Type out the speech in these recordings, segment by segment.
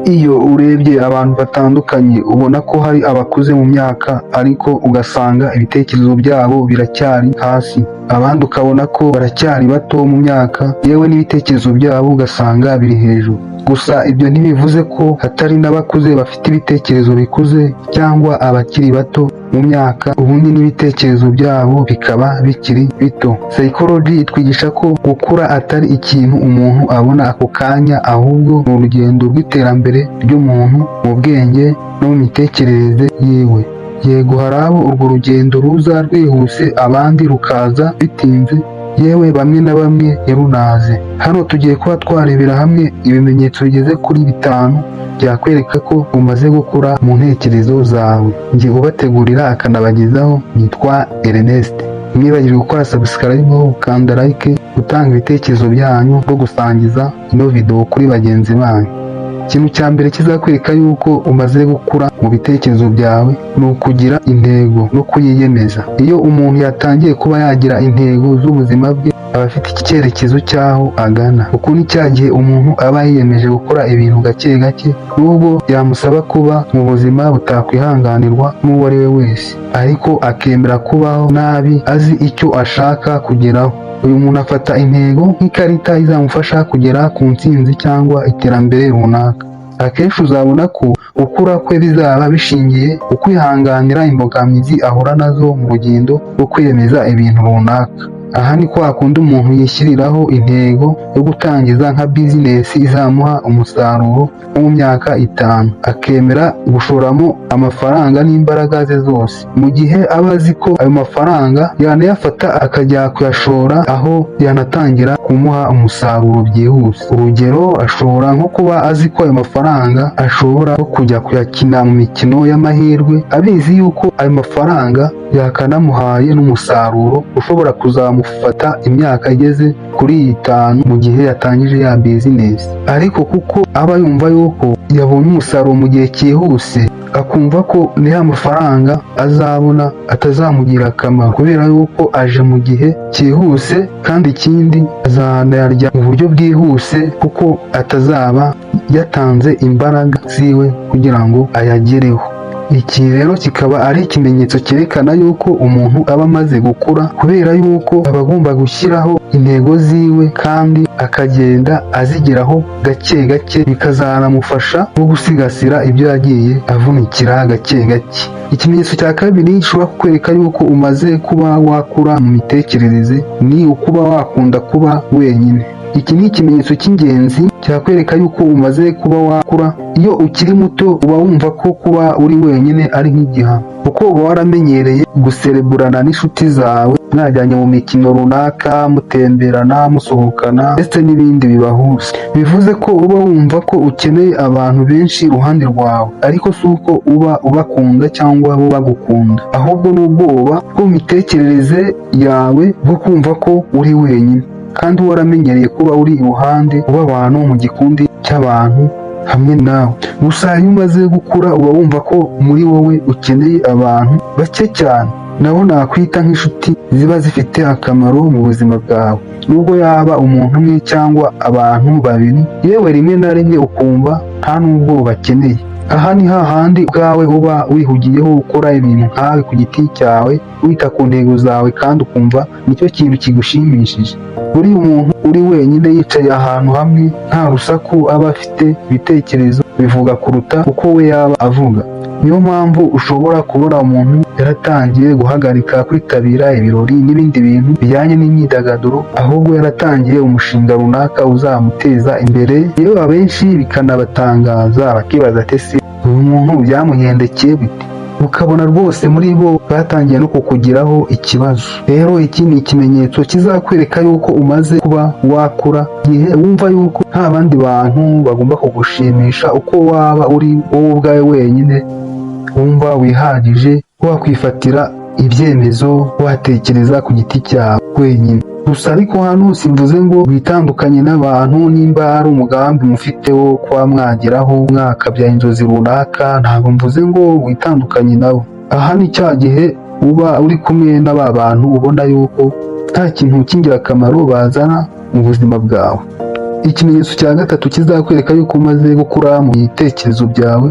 Iyo urebye abantu batandukanye ubona ko hari abakuze mu myaka ariko ugasanga ibitekerezo byabo biracyari hasi, abandi ukabona ko baracyari bato mu myaka yewe n'ibitekerezo byabo ugasanga biri hejuru. Gusa ibyo ntibivuze ko hatari n'abakuze bafite ibitekerezo bikuze cyangwa abakiri bato mu myaka ubundi n'ibitekerezo byabo bikaba bikiri bito. Psychology itwigisha ko gukura atari ikintu umuntu abona ako kanya, ahubwo ni urugendo rw'iterambere ry'umuntu mu bwenge no mu mitekerereze yiwe. Yego hari abo urwo rugendo ruza rwihuse abandi rukaza bitinze, yewe bamwe na bamwe ntirunaze. Hano tugiye kuba twarebera hamwe ibimenyetso bigeze kuri 5 byakwereka ko umaze gukura mu ntekerezo zawe. Njye ubategurira akanabagezaho nitwa Ernest. Mwibagirwe gukora subscribe, gukanda like, gutanga ibitekerezo byanyu no gusangiza ino video kuri bagenzi banyu. Ikintu cya mbere kizakwereka yuko umaze gukura mu bitekerezo byawe ni ukugira intego no kuyiyemeza. Iyo umuntu yatangiye kuba yagira intego z'ubuzima bwe aba afite icyerekezo cy'aho agana. Uku ni cya gihe umuntu aba yiyemeje gukora ibintu gake gake nubwo byamusaba kuba mu buzima butakwihanganirwa n'uwo ari we wese, ariko akemera kubaho nabi azi icyo ashaka kugeraho. Uyu muntu afata intego nk'ikarita izamufasha kugera ku ntsinzi cyangwa iterambere runaka. Akenshi uzabona ko gukura kwe bizaba bishingiye ku kwihanganira imbogamizi ahura nazo mu rugendo rwo kwiyemeza ibintu runaka. Aha ni kwa kundi umuntu yishyiriraho intego yo gutangiza nka bizinesi izamuha umusaruro mu myaka 5, akemera gushoramo amafaranga n'imbaraga ze zose, mu gihe aba azi ko ayo mafaranga yanayafata akajya kuyashora aho yanatangira kumuha umusaruro byihuse. Urugero, ashobora nko kuba azi ko ayo mafaranga ashobora kujya kuyakina mu mikino y'amahirwe, abizi yuko ayo mafaranga yakanamuhaye n'umusaruro ushobora kuzamufata imyaka igeze kuri 5 mu gihe yatangije ya bizinesi. Ariko kuko aba yumva yuko yabonye umusaruro mu gihe cyihuse, akumva ko niya mafaranga azabona atazamugira akamaro kubera yuko aje mu gihe cyihuse, kandi ikindi azanayarya mu buryo bwihuse kuko atazaba yatanze imbaraga ziwe kugira ngo ayagereho. Iki rero kikaba ari ikimenyetso cyerekana yuko umuntu aba amaze gukura, kubera yuko aba agomba gushyiraho intego ziwe kandi akagenda azigeraho gake gake, bikazanamufasha no gusigasira ibyo yagiye avunikira gake gake. Ikimenyetso cya kabiri gishobora kukwereka yuko umaze kuba wakura mu mitekerereze ni ukuba wakunda kuba wenyine. Iki ni ikimenyetso cy'ingenzi cyakwereka yuko umaze kuba wakura. Iyo ukiri muto uba wumva ko kuba uri wenyine ari nk'igihano, kuko uba waramenyereye gusereburana n'inshuti zawe, mwajyanye mu mikino runaka, mutemberana, musohokana ndetse n'ibindi bibahuza. Bivuze ko uba wumva ko ukeneye abantu benshi iruhande rwawe, ariko si uko uba ubakunda cyangwa bo bagukunda, ahubwo ni ubwoba bwo mu mitekerereze yawe bwo kumva ko uri wenyine, kandi waramenyereye kuba uri iruhande rw'abantu mu gikundi cy'abantu hamwe nawe. Gusa iyo umaze gukura uba wumva ko muri wowe ukeneye abantu bake cyane, nabo nakwita nk'inshuti ziba zifite akamaro mu buzima bwawe, nubwo yaba umuntu umwe cyangwa abantu babiri, yewe rimwe na rimwe ukumva nta nubwo bakeneye. Aha ni hahandi ubwawe uba wihugiyeho ukora ibintu nkawe ku giti cyawe, wita ku ntego zawe kandi ukumva nicyo kintu kigushimishije. Buri umuntu uri wenyine yicaye ahantu hamwe nta rusaku aba afite, ibitekerezo bivuga kuruta uko we yaba avuga. Niyo mpamvu ushobora kubona umuntu yaratangiye guhagarika kwitabira ibirori n'ibindi bintu bijyanye n'imyidagaduro, ahubwo yaratangiye umushinga runaka uzamuteza imbere. Yewe abenshi bikanabatangaza bakibaza ati se uyu muntu byamugendekeye bite, ukabona rwose muri bo batangiye no kukugiraho ikibazo. Rero iki ni ikimenyetso kizakwereka yuko umaze kuba wakura, igihe wumva yuko nta bandi bantu bagomba kugushimisha uko waba uri wowe ubwawe wenyine, wumva wihagije, wakwifatira ibyemezo, watekereza ku giti cyawe wenyine. Gusa ariko hano simvuze ngo witandukanye n'abantu nimba ari umugambi mufite wo kuba mwageraho mwakabya inzozi runaka, ntabwo mvuze ngo witandukanye nabo. Aha ni cya gihe uba uri kumwe n'aba bantu ubona yuko nta kintu cy'ingirakamaro bazana mu buzima bwawe. Ikimenyetso cya gatatu kizakwereka yuko umaze gukura mu bitekerezo byawe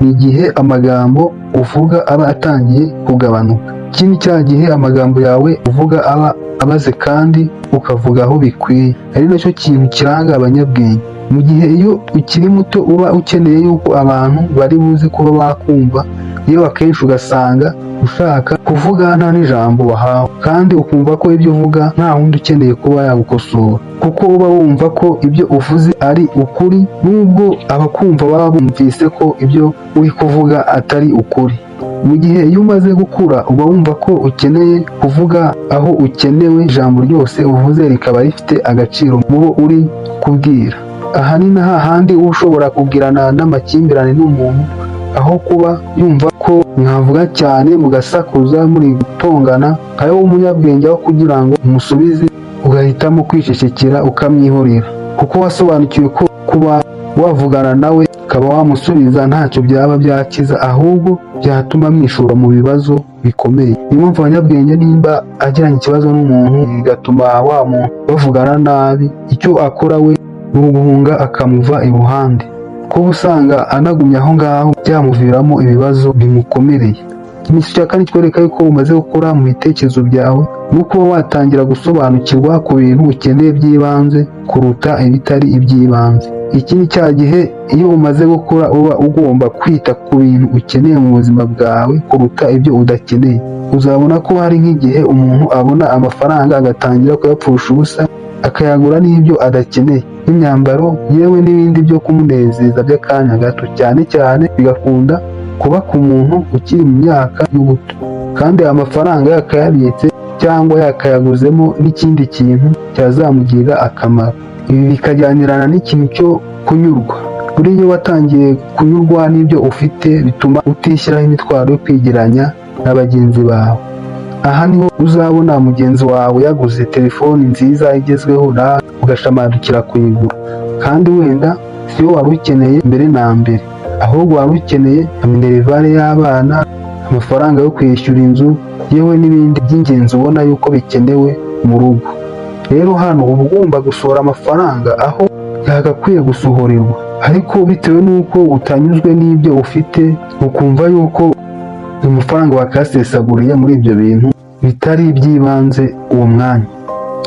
ni igihe amagambo uvuga aba atangiye kugabanuka. Iki ni cya gihe amagambo yawe uvuga aba abaze kandi ukavuga aho bikwiye, ari nacyo kintu kiranga abanyabwenge. Mu gihe iyo ukiri muto uba ukeneye yuko abantu bari buze kuba bakumva, iyo akenshi ugasanga ushaka kuvuga nta n'ijambo wahawe, kandi ukumva ko ibyo uvuga nta wundi ukeneye kuba yagukosora, kuko uba wumva ko ibyo uvuze ari ukuri, nubwo abakumva baba bumvise ko ibyo uri kuvuga atari ukuri. Mu gihe iyo umaze gukura uba wumva ko ukeneye kuvuga aho ukenewe, ijambo ryose uvuze rikaba rifite agaciro mu bo uri kubwira. Aha ni na hahandi uba ushobora kugirana n'amakimbirane n'umuntu, aho kuba yumva ko mwavuga cyane mugasakuza muri gutongana nka yo umunyabwenge, aho kugira ngo umusubize ugahitamo kwicecekera ukamwihorera, kuko wasobanukiwe ko kuba wavugana nawe ukaba wamusubiza ntacyo byaba byakiza, ahubwo byatuma mwishora mu bibazo bikomeye. Niyo mpamvu abanyabwenge nimba agiranye ikibazo n'umuntu bigatuma wa muntu bavugana nabi, icyo akora we ni uguhunga akamuva iruhande, kuko usanga anagumye aho ngaho byamuviramo ibibazo bimukomereye. Ikimenyetso cya kane kikwereka yuko umaze gukura mu bitekerezo byawe ni uko watangira gusobanukirwa ku bintu ukeneye by'ibanze kuruta ibitari iby'ibanze. Iki ni cya gihe iyo umaze gukura uba ugomba kwita ku bintu ukeneye mu buzima bwawe kuruta ibyo udakeneye. Uzabona ko hari nk'igihe umuntu abona amafaranga agatangira kuyapfusha ubusa, akayagura n'ibyo adakeneye nk'imyambaro yewe n'ibindi byo kumunezeza by'akanya gato, cyane cyane bigakunda kuba ku muntu ukiri mu myaka y'ubuto, kandi amafaranga yakayabitse cyangwa yakayaguzemo n'ikindi kintu cyazamugirira akamaro. Ibi bikajyanirana n'ikintu cyo kunyurwa. Buriya iyo watangiye kunyurwa n'ibyo ufite bituma utishyiraho imitwaro yo kwigeranya na bagenzi bawe. Aha niho uzabona mugenzi wawe yaguze telefoni nziza igezweho nawe ugashamadukira kuyigura, kandi wenda siyo wari ukeneye mbere na mbere, ahubwo wari ukeneye minerivare y'abana, amafaranga yo kwishyura inzu, yewe n'ibindi by'ingenzi ubona yuko bikenewe mu rugo. Rero hano uba ugomba gusohora amafaranga aho yagakwiye gusohorerwa, ariko bitewe n'uko utanyuzwe n'ibyo ufite ukumva yuko amafaranga wakasesaguriye muri ibyo bintu bitari iby'ibanze uwo mwanya.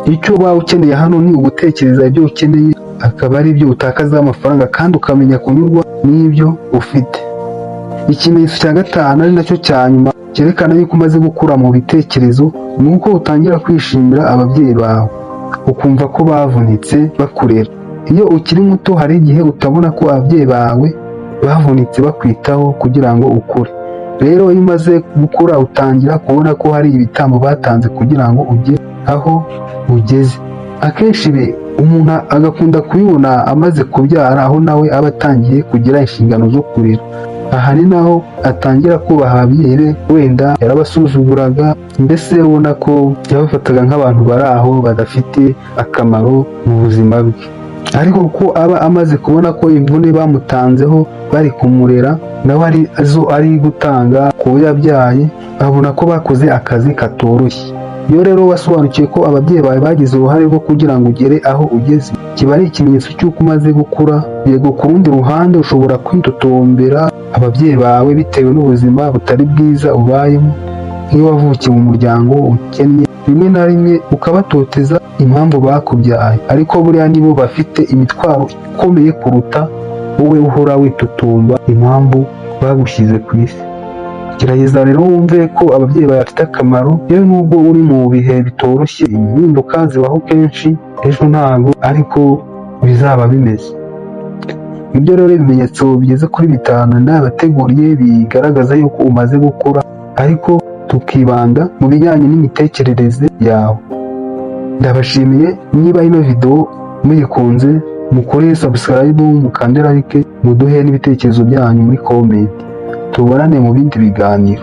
Icyo uba ukeneye hano ni ugutekereza ibyo ukeneye, akaba ari byo utakazaho amafaranga, kandi ukamenya kunyurwa n'ibyo ufite. Ikimenyetso cya gatanu ari nacyo cya nyuma cyerekana yuko umaze gukura mu bitekerezo ni uko utangira kwishimira ababyeyi bawe, ukumva ko bavunitse bakurera. Iyo ukiri muto hari igihe utabona ko ababyeyi bawe bavunitse bakwitaho kugira ngo ukure. Rero iyo umaze gukura utangira kubona ko hari ibitambo batanze kugira ngo ugere aho ugeze. Akenshi umuntu agakunda kubibona amaze kubyara, aho nawe aba atangiye kugira inshingano zo kurera. Aha ni naho atangira kubaha ababyeyi be, wenda yarabasuzuguraga, mbese ubona ko yabafataga nk'abantu bari aho badafite akamaro mu buzima bwe. Ariko kuko aba amaze kubona ko imvune bamutanzeho bari kumurera nawe ari gutanga ku yabyaye, abona ko bakoze akazi katoroshye. Iyo rero wasobanukiwe ko ababyeyi bawe bagize uruhare rwo kugira ngo ugere aho ugeze, kiba ari ikimenyetso cy'uko umaze gukura. Yego ku rundi ruhande ushobora kwitotombera ababyeyi bawe bitewe n'ubuzima butari bwiza ubayemo, nk'iyo wavukiye mu muryango ukennye, rimwe na rimwe ukabatoteza impamvu bakubyaye, ariko buriya nibo bafite imitwaro ikomeye kuruta wowe uhora witotomba impamvu bagushyize ku isi. Gerageza rero wumve ko ababyeyi bafite akamaro, yewe nubwo uri mu bihe bitoroshye, impinduka zibaho kenshi, ejo ntabwo ariko bizaba bimeze. Ibyo rero ibimenyetso bigeze kuri 5 nabateguriye bigaragaza yuko umaze gukura, ariko tukibanda mu bijyanye n'imitekerereze yawe. Ndabashimiye, niba ino video muyikunze mukore subscribe, mukande like, muduhe n'ibitekerezo byanyu muri comment. Tubonane mu bindi biganiro.